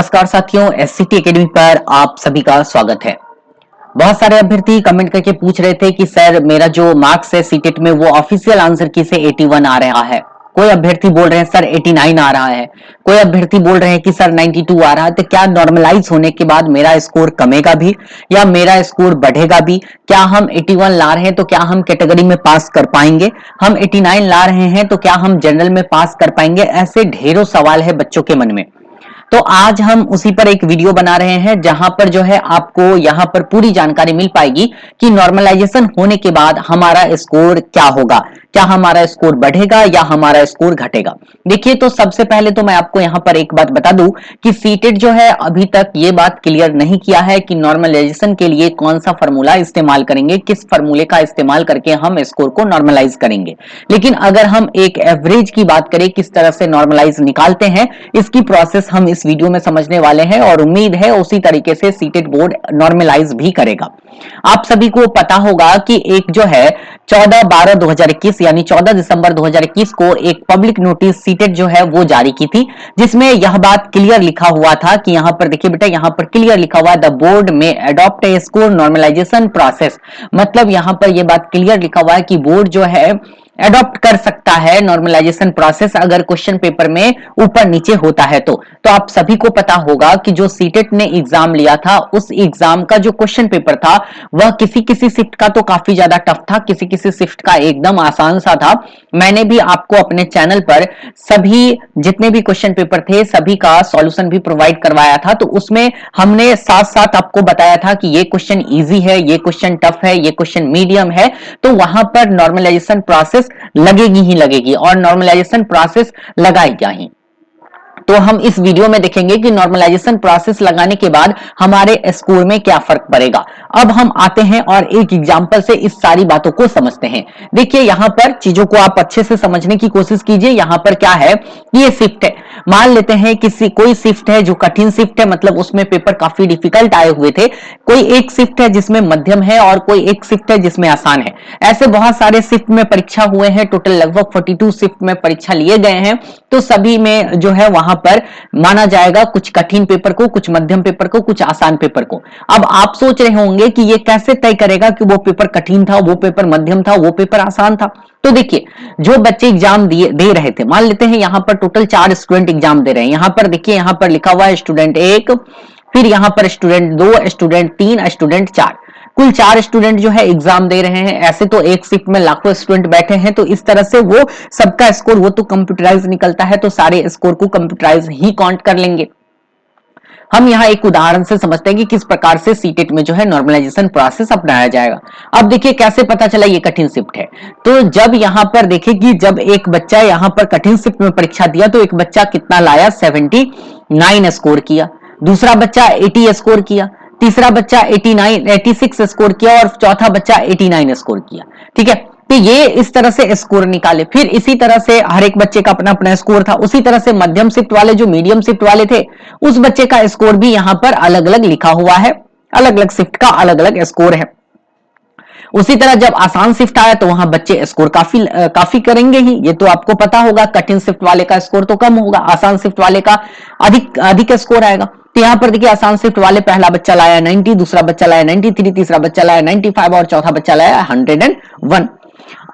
नमस्कार साथियों, एससीटी एकेडमी पर आप सभी का स्वागत है। बहुत सारे अभ्यर्थी कमेंट करके पूछ रहे थे कि सर मेरा जो मार्क्स है सीटेट में वो ऑफिशियल आंसर की से 81 आ रहा है। कोई अभ्यर्थी बोल रहे हैं सर 89 आ रहा है, कोई अभ्यर्थी बोल रहे हैं कि सर 92 आ रहा है। तो क्या नॉर्मलाइज होने के बाद मेरा स्कोर कमेगा भी या मेरा स्कोर बढ़ेगा भी? क्या हम 81 ला रहे हैं तो क्या हम कैटेगरी में पास कर पाएंगे? हम 89 ला रहे हैं तो क्या हम जनरल में पास कर पाएंगे? ऐसे ढेरों सवाल है बच्चों के मन में। तो आज हम उसी पर एक वीडियो बना रहे हैं जहां पर जो है आपको यहां पर पूरी जानकारी मिल पाएगी कि नॉर्मलाइजेशन होने के बाद हमारा स्कोर क्या होगा, क्या हमारा स्कोर बढ़ेगा या हमारा स्कोर घटेगा। देखिए, तो सबसे पहले तो मैं आपको यहां पर एक बात बता दूं कि सीटेट जो है अभी तक ये बात क्लियर नहीं किया है कि नॉर्मलाइजेशन के लिए कौन सा फॉर्मूला इस्तेमाल करेंगे, किस फॉर्मूले का इस्तेमाल करके हम स्कोर को नॉर्मलाइज करेंगे। लेकिन अगर हम एक एवरेज की बात करें, किस तरह से नॉर्मलाइज निकालते हैं, इसकी प्रोसेस हम इस वीडियो में समझने वाले हैं और उम्मीद है उसी तरीके से सीटेट बोर्ड नॉर्मलाइज भी करेगा। आप सभी को पता होगा कि एक जो है 14/12/2021 यानी 14 दिसंबर 2021 को एक पब्लिक नोटिस सीटेट जो है वो जारी की थी, जिसमें यह बात क्लियर लिखा हुआ था कि यहां पर देखिए बेटा, यहां पर क्लियर लिखा हुआ है द बोर्ड में adopt a score normalisation process. मतलब यहां पर यह बात क्लियर लिखा हुआ है कि बोर्ड जो है एडॉप्ट कर सकता है नॉर्मलाइजेशन प्रोसेस अगर क्वेश्चन पेपर में ऊपर नीचे होता है तो आप सभी को पता होगा कि जो सीटेट ने एग्जाम लिया था उस एग्जाम का जो क्वेश्चन पेपर था वह किसी किसी शिफ्ट का तो काफी ज्यादा टफ था, किसी किसी शिफ्ट का एकदम आसान सा था। मैंने भी आपको अपने चैनल पर सभी जितने भी क्वेश्चन पेपर थे सभी का सॉल्यूशन भी प्रोवाइड करवाया था। तो उसमें हमने साथ साथ आपको बताया था कि ये क्वेश्चन इजी है, ये क्वेश्चन टफ है, ये क्वेश्चन मीडियम है। तो वहां पर नॉर्मलाइजेशन प्रोसेस लगेगी ही लगेगी और नॉर्मलाइजेशन प्रोसेस लगाएगा ही। तो हम इस वीडियो में देखेंगे कि नॉर्मलाइजेशन प्रोसेस लगाने के बाद हमारे स्कोर में क्या फर्क पड़ेगा। अब हम आते हैं और एक एग्जांपल से इस सारी बातों को समझते हैं। देखिए, यहां पर चीजों को आप अच्छे से समझने की कोशिश कीजिए। यहां पर क्या है, ये शिफ्ट है। मान लेते हैं कोई शिफ्ट है जो कठिन शिफ्ट है, मतलब उसमें पेपर काफी डिफिकल्ट आए हुए थे। कोई एक शिफ्ट है जिसमें मध्यम है और कोई एक शिफ्ट है जिसमें आसान है। ऐसे बहुत सारे शिफ्ट में परीक्षा हुए हैं, टोटल लगभग 42 शिफ्ट में परीक्षा लिए गए हैं। तो सभी में जो है वहां पर माना जाएगा कुछ कठिन पेपर को, कुछ मध्यम पेपर को, कुछ आसान पेपर को। अब आप सोच रहे होंगे कि ये कैसे तय करेगा कि वो पेपर कठिन था, वो पेपर मध्यम था, वो पेपर आसान था। तो देखिए, जो बच्चे एग्जाम दे रहे थे, मान लेते हैं यहां पर टोटल 4 स्टूडेंट एग्जाम दे रहे हैं। यहां पर देखिए, यहां पर लिखा हुआ है स्टूडेंट 1, फिर यहां पर स्टूडेंट 2, स्टूडेंट 3, स्टूडेंट 4। कुल 4 स्टूडेंट जो है एग्जाम दे रहे हैं। ऐसे तो एक शिफ्ट में लाखों स्टूडेंट बैठे हैं, तो इस तरह से वो सबका स्कोर वो तो कंप्यूटराइज निकलता है, तो सारे स्कोर को कंप्यूटराइज ही काउंट कर लेंगे। हम यहाँ एक उदाहरण से समझते हैं कि किस प्रकार से सीटेट में जो है नॉर्मलाइजेशन प्रोसेस अपनाया जाएगा। अब देखिए कैसे पता चला ये कठिन शिफ्ट है। तो जब यहाँ पर देखिए कि जब एक बच्चा यहाँ पर कठिन शिफ्ट में परीक्षा दिया तो एक बच्चा कितना लाया, 79 स्कोर किया, दूसरा बच्चा 80 स्कोर किया, तीसरा बच्चा 86 स्कोर किया और चौथा बच्चा 89 स्कोर किया। ठीक है, तो ये इस तरह से स्कोर निकाले। फिर इसी तरह से हर एक बच्चे का अपना अपना स्कोर था। उसी तरह से मध्यम शिफ्ट वाले जो मीडियम शिफ्ट वाले थे उस बच्चे का स्कोर भी यहां पर अलग अलग लिखा हुआ है, अलग अलग शिफ्ट का अलग अलग स्कोर है। उसी तरह जब आसान शिफ्ट आया तो वहां बच्चे स्कोर काफी करेंगे ही, ये तो आपको पता होगा। कठिन शिफ्ट वाले का स्कोर तो कम होगा, आसान शिफ्ट वाले का अधिक स्कोर आएगा। तो यहां पर देखिए, आसान शिफ्ट वाले पहला बच्चा लाया 90, दूसरा बच्चा लाया 93, तीसरा बच्चा लाया 95 और चौथा बच्चा लाया 101।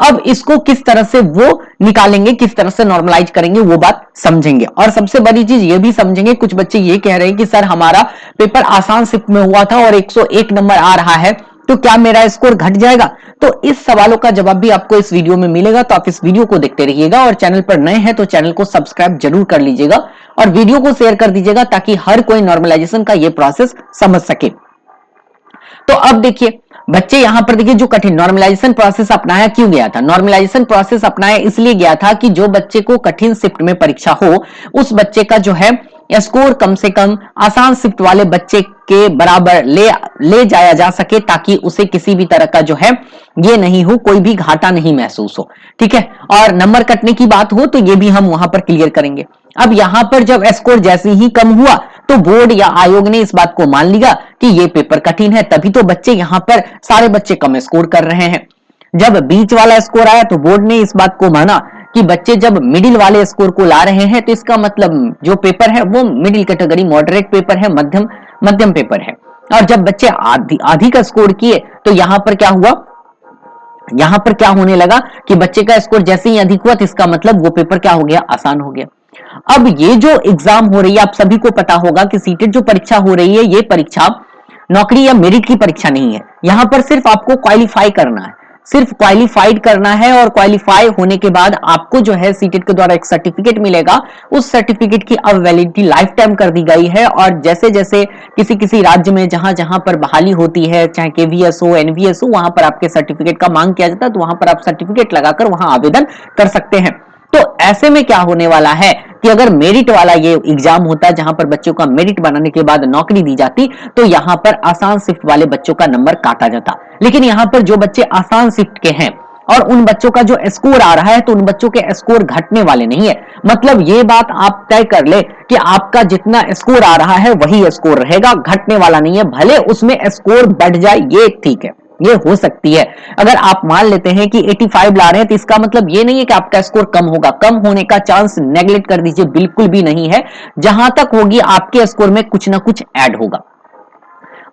अब इसको किस तरह से वो निकालेंगे, किस तरह से नॉर्मलाइज करेंगे, वो बात समझेंगे। और सबसे बड़ी चीज ये भी समझेंगे, कुछ बच्चे ये कह रहे हैं कि सर हमारा पेपर आसान शिफ्ट में हुआ था और 101 नंबर आ रहा है, तो क्या मेरा स्कोर घट जाएगा? तो इस सवालों का जवाब भी आपको इस वीडियो में मिलेगा। तो आप इस वीडियो को देखते रहिएगा और चैनल पर नए हैं तो चैनल को सब्सक्राइब जरूर कर लीजिएगा और वीडियो को शेयर कर दीजिएगा ताकि हर कोई नॉर्मलाइजेशन का ये प्रोसेस समझ सके। तो अब देखिए, बच्चे यहां पर देखिए जो कठिन नॉर्मलाइजेशन प्रोसेस अपनाया क्यों गया था? नॉर्मलाइजेशन प्रोसेस अपनाया इसलिए गया था कि जो बच्चे को कठिन शिफ्ट में परीक्षा हो उस बच्चे का जो है स्कोर कम से कम आसान शिफ्ट वाले बच्चे के बराबर ले जाया जा सके, ताकि उसे किसी भी तरह का जो है ये नहीं हो, कोई भी घाटा नहीं महसूस हो। ठीक है, और नंबर कटने की बात हो तो ये भी हम वहां पर क्लियर करेंगे। अब यहां पर जब स्कोर जैसे ही कम हुआ तो बोर्ड या आयोग ने इस बात को मान लिया कि ये पेपर कठिन है, तभी तो बच्चे यहां पर सारे बच्चे कम स्कोर कर रहे हैं। जब बीच वाला स्कोर आया तो बोर्ड ने इस बात को माना कि बच्चे जब मिडिल वाले स्कोर को ला रहे हैं तो इसका मतलब जो पेपर है वो मिडिल कैटेगरी मॉडरेट पेपर है, मध्यम पेपर है। और जब बच्चे आधी का स्कोर किए तो यहां पर क्या हुआ, यहां पर क्या होने लगा कि बच्चे का स्कोर जैसे ही अधिक हुआ तो इसका मतलब वो पेपर क्या हो गया, आसान हो गया। अब ये जो एग्जाम हो रही है, आप सभी को पता होगा कि सीटेट जो परीक्षा हो रही है, ये परीक्षा नौकरी या मेरिट की परीक्षा नहीं है। यहां पर सिर्फ आपको क्वालिफाई करना है, सिर्फ क्वालिफाइड करना है, और क्वालिफाई होने के बाद आपको जो है सीटेट के द्वारा एक सर्टिफिकेट मिलेगा। उस सर्टिफिकेट की अब वैलिडिटी लाइफ टाइम कर दी गई है, और जैसे जैसे किसी किसी राज्य में जहां जहां पर बहाली होती है, चाहे केवीएस हो, एनवीएस हो, वहां पर आपके सर्टिफिकेट का मांग किया जाता है, तो वहां पर आप सर्टिफिकेट लगाकर वहां आवेदन कर सकते हैं। तो ऐसे में क्या होने वाला है कि अगर मेरिट वाला ये एग्जाम होता है जहां पर बच्चों का मेरिट बनाने के बाद नौकरी दी जाती, तो यहां पर आसान शिफ्ट वाले बच्चों का नंबर काटा जाता। लेकिन यहां पर जो बच्चे आसान शिफ्ट के हैं और उन बच्चों का जो स्कोर आ रहा है, तो उन बच्चों के स्कोर घटने वाले नहीं है। मतलब ये बात आप तय कर ले कि आपका जितना स्कोर आ रहा है वही स्कोर रहेगा, घटने वाला नहीं है। भले उसमें स्कोर बढ़ जाए, ये ठीक है, ये हो सकती है। अगर आप मान लेते हैं कि 85 ला रहे हैं तो इसका मतलब ये नहीं है कि आपका स्कोर कम होगा। कम होने का चांस नेगलेक्ट कर दीजिए, बिल्कुल भी नहीं है। जहां तक होगी आपके स्कोर में कुछ ना कुछ ऐड होगा।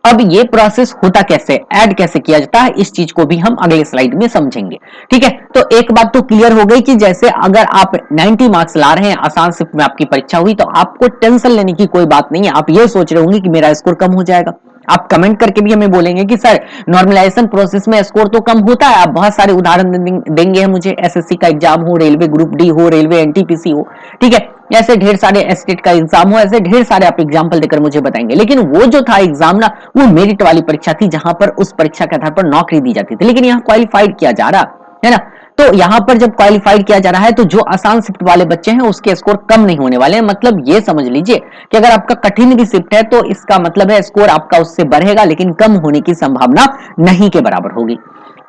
अब ये प्रोसेस होता कैसे, ऐड कैसे किया जाता है, इस चीज को भी हम अगले स्लाइड में समझेंगे। ठीक है, तो एक बात तो क्लियर हो गई कि जैसे अगर आप 90 मार्क्स ला रहे हैं, आसान शिफ्ट में आपकी परीक्षा हुई, तो आपको टेंशन लेने की कोई बात नहीं है। आप ये सोच रहे होंगे कि मेरा स्कोर कम हो जाएगा। आप कमेंट करके भी हमें बोलेंगे कि सर नॉर्मलाइजेशन प्रोसेस में स्कोर तो कम होता है। आप बहुत सारे उदाहरण देंगे मुझे, एसएससी का एग्जाम हो, रेलवे ग्रुप डी हो, रेलवे एनटीपीसी हो, ठीक है, ऐसे ढेर सारे एस्टेट का एग्जाम हो, ऐसे ढेर सारे आप एग्जाम्पल देकर मुझे बताएंगे। लेकिन वो जो था एग्जाम ना, वो मेरिट वाली परीक्षा थी, जहां पर उस परीक्षा के आधार पर नौकरी दी जाती थी। लेकिन यहाँ क्वालिफाइड किया जा रहा है ना, तो यहां पर जब क्वालिफाइड किया जा रहा है तो जो आसान शिफ्ट वाले बच्चे हैं उसके स्कोर कम नहीं होने वाले हैं। मतलब ये समझ लीजिए कि अगर आपका कठिन भी शिफ्ट है तो इसका मतलब है स्कोर आपका उससे बढ़ेगा, लेकिन कम होने की संभावना नहीं के बराबर होगी।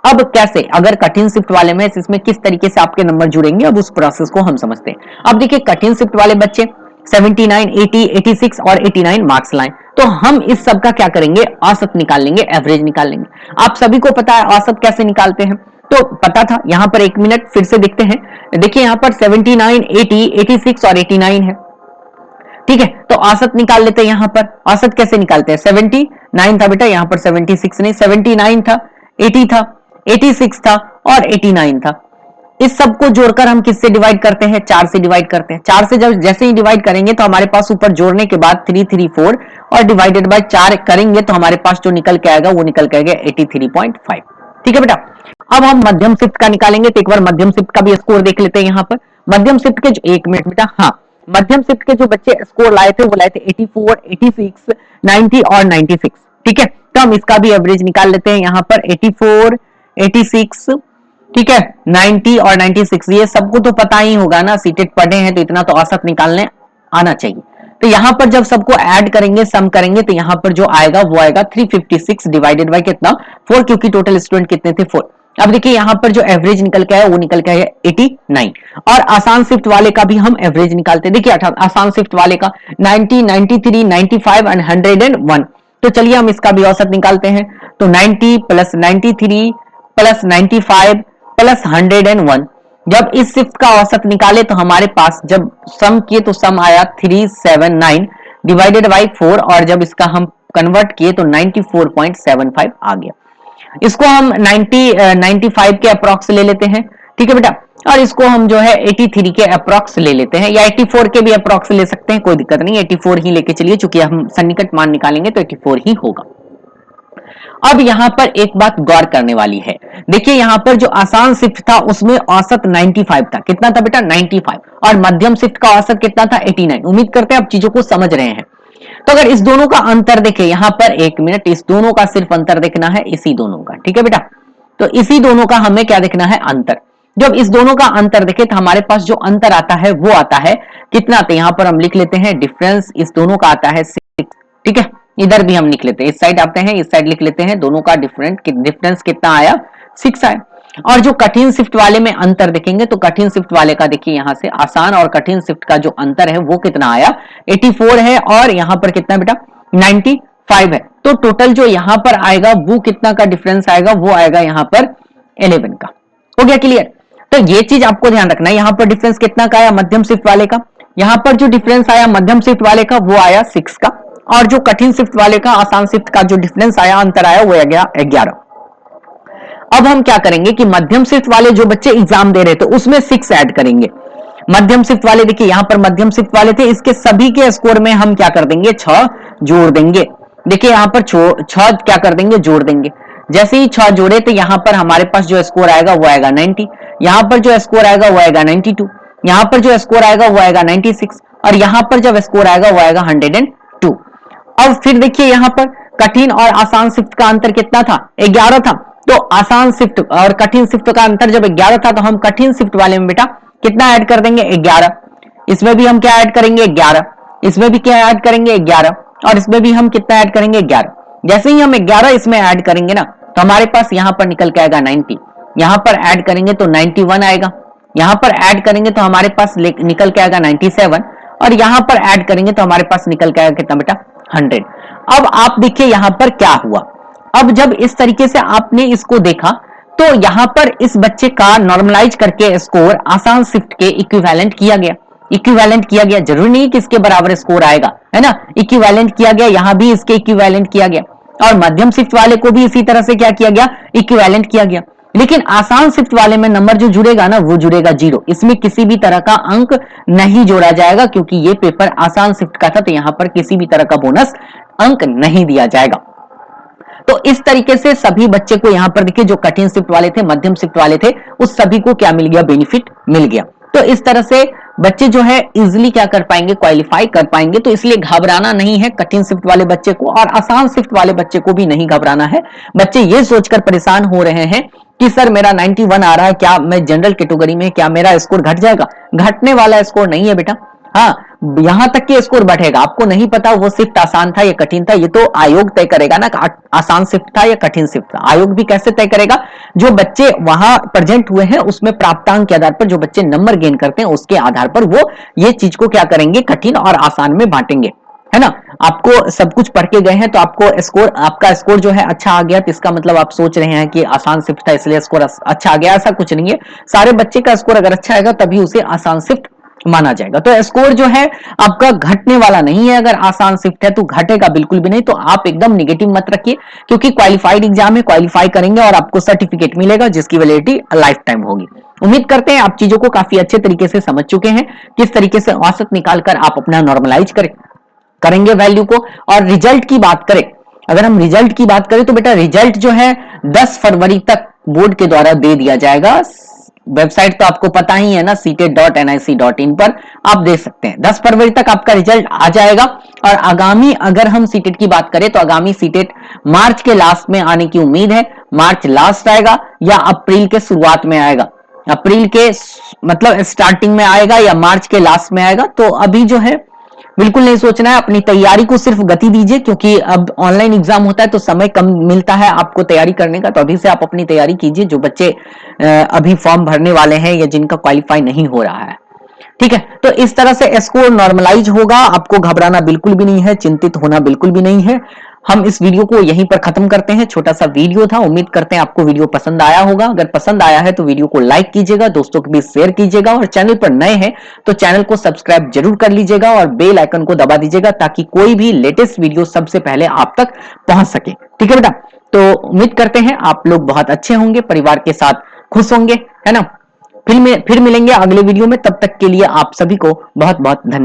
अब कैसे, अगर कठिन शिफ्ट वाले में इसमें किस तरीके से आपके नंबर जुड़ेंगे, अब उस प्रोसेस को हम समझते हैं। अब देखिए, कठिन शिफ्ट वाले बच्चे 79, 80, 86 और 89 मार्क्स लाएं, तो हम इस सब का क्या करेंगे, औसत निकाल लेंगे, एवरेज निकाल लेंगे। आप सभी को पता है औसत कैसे निकालते हैं, तो पता था। यहां पर एक मिनट फिर से देखते हैं। देखिए यहां पर 79, 80, 86 और 89 है, ठीक है, तो औसत निकाल लेते हैं। यहां पर औसत कैसे निकालते हैं, 79 था बेटा, यहां पर 76 नहीं, 79 था, 80 था, 86 था और 89 था। इस सबको जोड़कर हम किससे डिवाइड करते हैं, 4 से डिवाइड करते हैं। 4 से जब जैसे ही डिवाइड करेंगे तो हमारे पास ऊपर जोड़ने के बाद 334 और डिवाइडेड बाय 4 करेंगे तो हमारे पास जो निकल के आएगा वो निकल के आएगा 83.5। ठीक है बेटा, अब हम मध्यम शिफ्ट का निकालेंगे, तो एक बार मध्यम शिफ्ट का भी स्कोर देख लेते हैं। यहाँ पर मध्यम शिफ्ट के जो, एक मिनट बेटा, हाँ, मध्यम शिफ्ट के जो बच्चे स्कोर लाए थे वो लाए थे 84, 86, 90 और 96। ठीक है, तो हम इसका भी एवरेज निकाल लेते हैं। यहाँ पर 84, 86, ठीक है, 90 और 96, ये सबको तो पता ही होगा ना, सीटेट पढ़े हैं तो इतना तो औसत निकालने आना चाहिए। तो यहां पर जब सबको ऐड करेंगे, सम करेंगे, तो यहां पर जो आएगा वो आएगा 356 डिवाइडेड बाय कितना, 4, क्योंकि टोटल स्टूडेंट कितने थे, 4। अब देखिए यहां पर जो एवरेज निकल के आया वो निकल के आया 89। और आसान शिफ्ट वाले का भी हम एवरेज निकालते हैं। देखिए आसान शिफ्ट वाले का 90, 93, 95 एंड 101। तो चलिए हम इसका भी औसत निकालते हैं। तो 90 प्लस 93 प्लस 95 प्लस 101, जब इस शिफ्ट का औसत निकाले तो हमारे पास जब सम किए तो सम आया 379 डिवाइडेड बाई 4, और जब इसका हम कन्वर्ट किए तो 94.75 आ गया। इसको हम 95 के अप्रॉक्स ले लेते हैं, ठीक है बेटा, और इसको हम जो है 83 के अप्रॉक्स ले लेते हैं, या 84 के भी अप्रॉक्स ले सकते हैं, कोई दिक्कत नहीं, 84 ही लेके चलिए, चूंकि हम सन्निकट मान निकालेंगे तो 84 ही होगा। अब यहां पर एक बात गौर करने वाली है। देखिए यहां पर जो आसान शिफ्ट था उसमें औसत 95 था, कितना था बेटा, 95, और मध्यम शिफ्ट का औसत कितना था, 89। उम्मीद करते हैं आप चीजों को समझ रहे हैं। तो अगर इस दोनों का अंतर देखें, यहां पर एक मिनट, इस दोनों का सिर्फ अंतर देखना है, इसी दोनों का, ठीक है बेटा, तो इसी दोनों का हमें क्या देखना है, अंतर। जब इस दोनों का अंतर देखें तो हमारे पास जो अंतर आता है वो आता है कितना, तो यहां पर हम लिख लेते हैं डिफरेंस इस दोनों का आता है 6, ठीक है, इधर भी हम लिख लेते हैं, इस साइड आते हैं, इस साइड लिख लेते हैं, दोनों का डिफरेंस कितना आया, 6 आया। और जो कठिन शिफ्ट वाले में अंतर देखेंगे तो कठिन शिफ्ट वाले का देखिए यहां से आसान और कठिन शिफ्ट का जो अंतर है वो कितना आया, 84 है, और यहां पर कितना बेटा, 95 है। तो टोटल जो यहां पर आएगा वो कितना का डिफरेंस आएगा, वो आएगा यहां पर 11 का। हो गया क्लियर। तो ये चीज आपको ध्यान रखना है। यहां पर डिफरेंस कितना का आया मध्यम शिफ्ट वाले का, यहां पर जो डिफरेंस आया मध्यम शिफ्ट वाले का वो आया 6 का, और जो कठिन शिफ्ट वाले का आसान शिफ्ट का जो डिफरेंस आया अंतर आया वो आ गया 11। अब हम क्या करेंगे कि मध्यम शिफ्ट वाले जो बच्चे एग्जाम दे रहे थे उसमें 6 ऐड करेंगे। मध्यम शिफ्ट वाले देखिए यहां पर मध्यम शिफ्ट वाले थे, इसके सभी के स्कोर में हम क्या कर देंगे 6 जोड़ देंगे। देखिए यहां पर 6 क्या कर देंगे जोड़ देंगे। जैसे ही 6 जोड़े तो यहां पर हमारे पास जो स्कोर आएगा वो आएगा 90, यहां पर जो स्कोर आएगा वो आएगा 92, यहां पर जो स्कोर आएगा वो आएगा 96, और यहां पर जब स्कोर आएगा वो आएगा 102। अब फिर देखिए यहां पर कठिन और आसान शिफ्ट का अंतर कितना था 11 था, तो आसान शिफ्ट और कठिन शिफ्ट का अंतर जब 11 था तो हम कठिन शिफ्ट वाले में बेटा कितना ऐड कर देंगे 11, इसमें भी हम क्या ऐड करेंगे 11, इसमें भी क्या ऐड करेंगे 11, और इसमें भी हम कितना ऐड करेंगे 11। जैसे ही हम 11 इसमें ऐड करेंगे ना तो हमारे पास यहां पर निकल के आएगा 90, यहां पर ऐड करेंगे तो 91 आएगा, यहां पर ऐड करेंगे तो हमारे पास निकल के आएगा 97, और यहां पर ऐड करेंगे तो हमारे पास निकल के आएगा कितना बेटा 100। अब आप देखिए यहां पर क्या हुआ, अब जब इस तरीके से आपने इसको देखा तो यहां पर इस बच्चे का नॉर्मलाइज करके स्कोर आसान शिफ्ट के इक्विवेलेंट किया गया, इक्विवेलेंट किया गया। जरूरी नहीं कि इसके बराबर स्कोर आएगा, है ना, इक्विवेलेंट किया गया, यहां भी इसके इक्विवेलेंट किया गया, और मध्यम शिफ्ट वाले को भी इसी तरह से क्या किया गया इक्विवेलेंट किया गया। लेकिन आसान शिफ्ट वाले में नंबर जो जुड़ेगा ना वो जुड़ेगा 0, इसमें किसी भी तरह का अंक नहीं जोड़ा जाएगा, क्योंकि ये पेपर आसान शिफ्ट का था तो यहां पर किसी भी तरह का बोनस अंक नहीं दिया जाएगा। तो इस तरीके से सभी बच्चे को यहां पर देखिए जो कठिन शिफ्ट वाले थे मध्यम शिफ्ट वाले थे उस सभी को क्या मिल गया बेनिफिट मिल गया। तो इस तरह से बच्चे जो है इजीली क्या कर पाएंगे क्वालिफाई कर पाएंगे। तो इसलिए घबराना नहीं है कठिन शिफ्ट वाले बच्चे को, और आसान शिफ्ट वाले बच्चे को भी नहीं घबराना है। बच्चे ये सोचकर परेशान हो रहे हैं कि सर मेरा 91 आ रहा है, क्या मैं जनरल कैटेगरी में क्या मेरा स्कोर घट जाएगा? घटने वाला स्कोर नहीं है बेटा, हाँ यहां तक कि स्कोर बढ़ेगा। आपको नहीं पता वो शिफ्ट आसान था या कठिन था, ये तो आयोग तय करेगा ना आसान शिफ्ट था या कठिन शिफ्ट था। आयोग भी कैसे तय करेगा? जो बच्चे वहां प्रेजेंट हुए हैं उसमें प्राप्तांक के आधार पर जो बच्चे नंबर गेन करते हैं उसके आधार पर वो ये चीज को क्या करेंगे कठिन और आसान में बांटेंगे, है ना। आपको सब कुछ पढ़ के गए हैं तो आपको स्कोर आपका स्कोर जो है अच्छा आ गया तो इसका मतलब आप सोच रहे हैं कि आसान शिफ्ट था इसलिए स्कोर अच्छा आ गया, ऐसा कुछ नहीं है। सारे बच्चे का स्कोर अगर अच्छा आएगा तभी उसे आसान शिफ्ट माना जाएगा। तो स्कोर जो है आपका घटने वाला नहीं है, अगर आसान शिफ्ट है तो घटेगा बिल्कुल भी नहीं। तो आप एकदम निगेटिव मत रखिए, क्योंकि क्वालिफाइड एग्जाम है, क्वालिफाई करेंगे और आपको सर्टिफिकेट मिलेगा जिसकी वैलिडिटी लाइफ टाइम होगी। उम्मीद करते हैं आप चीजों को काफी अच्छे तरीके से समझ चुके हैं, किस तरीके से औसत निकालकर आप अपना नॉर्मलाइज करेंगे वैल्यू को। और रिजल्ट की बात करें, अगर हम रिजल्ट की बात करें तो बेटा रिजल्ट जो है 10 फरवरी तक बोर्ड के द्वारा दे दिया जाएगा। वेबसाइट तो आपको पता ही है ना, ctet.nic.in पर आप देख सकते हैं। 10 फरवरी तक आपका रिजल्ट आ जाएगा। और आगामी अगर हम सीटेट की बात करें तो आगामी सीटेट मार्च के लास्ट में आने की उम्मीद है। मार्च लास्ट आएगा या अप्रैल के शुरुआत में आएगा, अप्रैल के मतलब स्टार्टिंग में आएगा या मार्च के लास्ट में आएगा। तो अभी जो है बिल्कुल नहीं सोचना है, अपनी तैयारी को सिर्फ गति दीजिए, क्योंकि अब ऑनलाइन एग्जाम होता है तो समय कम मिलता है आपको तैयारी करने का। तो अभी से आप अपनी तैयारी कीजिए, जो बच्चे अभी फॉर्म भरने वाले हैं या जिनका क्वालिफाई नहीं हो रहा है, ठीक है। तो इस तरह से स्कोर नॉर्मलाइज होगा, आपको घबराना बिल्कुल भी नहीं है, चिंतित होना बिल्कुल भी नहीं है। हम इस वीडियो को यहीं पर खत्म करते हैं, छोटा सा वीडियो था। उम्मीद करते हैं आपको वीडियो पसंद आया होगा। अगर पसंद आया है तो वीडियो को लाइक कीजिएगा, दोस्तों के बीच शेयर कीजिएगा, और चैनल पर नए हैं तो चैनल को सब्सक्राइब जरूर कर लीजिएगा और बेल आइकन को दबा दीजिएगा ताकि कोई भी लेटेस्ट वीडियो सबसे पहले आप तक पहुंच सके, ठीक है बेटा। तो उम्मीद करते हैं आप लोग बहुत अच्छे होंगे, परिवार के साथ खुश होंगे, है ना। फिर मिलेंगे अगले वीडियो में, तब तक के लिए आप सभी को बहुत बहुत धन्यवाद।